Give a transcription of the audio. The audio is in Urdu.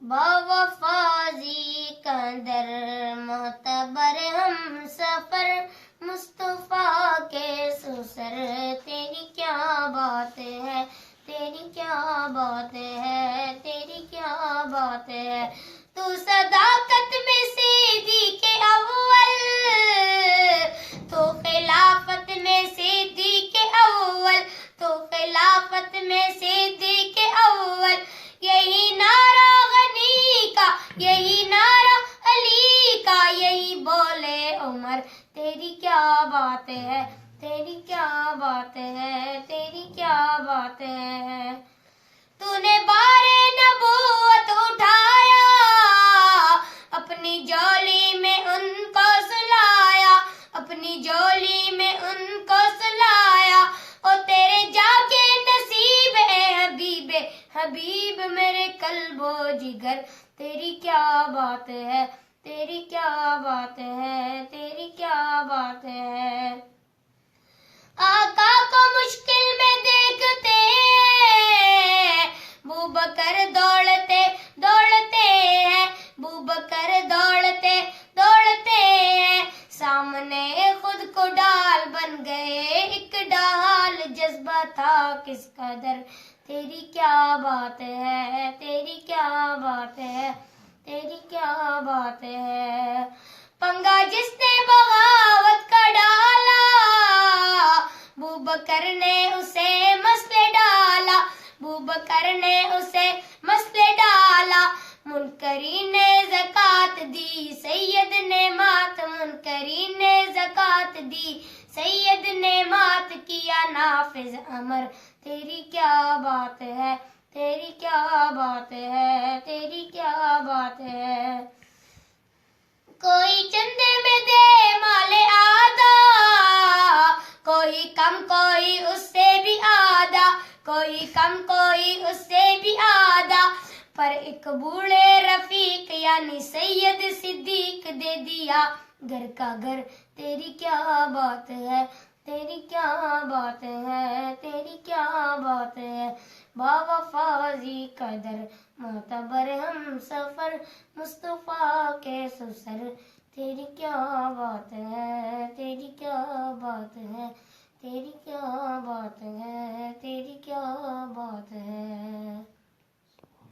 باوفازی قدر معتبر ہم سفر مصطفیٰ کے سسر، تیری کیا بات ہے، تیری کیا بات ہے، تیری کیا بات ہے۔ تو صداقت میں صدیق اول، تو خلافت میں صدیق اول، تو خلافت میں صدیق اول، یہی نعرہ غنی کا، یہی نعرہ علی کا، یہی بولے عمر، تیری کیا بات ہے، تیری کیا بات ہے، تیری کیا بات ہے۔ تو نے بار نبوت اٹھایا، اپنی جولی میں ان کو سلایا، اپنی جولی میں ان کو سلایا۔ او تیرے جا کے نصیب اے حبیب، حبیب میرے قلب و جگر، تیری کیا بات ہے، تیری کیا بات ہے، تیری کیا بات ہے۔ آقا کو مشکل میں دیکھتے ہیں، ابوبکر دوڑتے دوڑتے ہیں، ابوبکر دوڑتے دوڑتے ہیں، سامنے خود کو ڈال بن گئے، ایک ڈال جذبہ تھا کس قدر، تیری کیا بات ہے، تیری کیا بات ہے، تیری کیا بات ہے۔ پنگا جس نے بغاوت کا ڈالا، ابوبکر نے اسے مسئلے ڈالا، ابوبکر نے اسے مسئلے ڈالا۔ منکرین نے زکوٰۃ دی، سید نے مات، منکرین نے زکوٰۃ دی، سید نے مات کیا نافذ امر، تیری کیا بات ہے، تیری کیا بات ہے، تیری کیا بات ہے۔ کوئی چندے میں دے مال آدھا، کوئی کم کوئی اس سے بھی آدھا، کوئی کم کوئی اس سے بھی آدھا، پر ایک بوڑھے رفیق یعنی سید صدیق دے دیا گھر کا گھر، تیری کیا بات ہے، تیری کیا بات ہے، تیری کیا بات ہے۔ باوفازی قدر معتبر ہم سفر مصطفیٰ کے سسر، تیری کیا بات ہے، تیری کیا بات ہے، تیری کیا بات ہے، تیری کیا بات ہے۔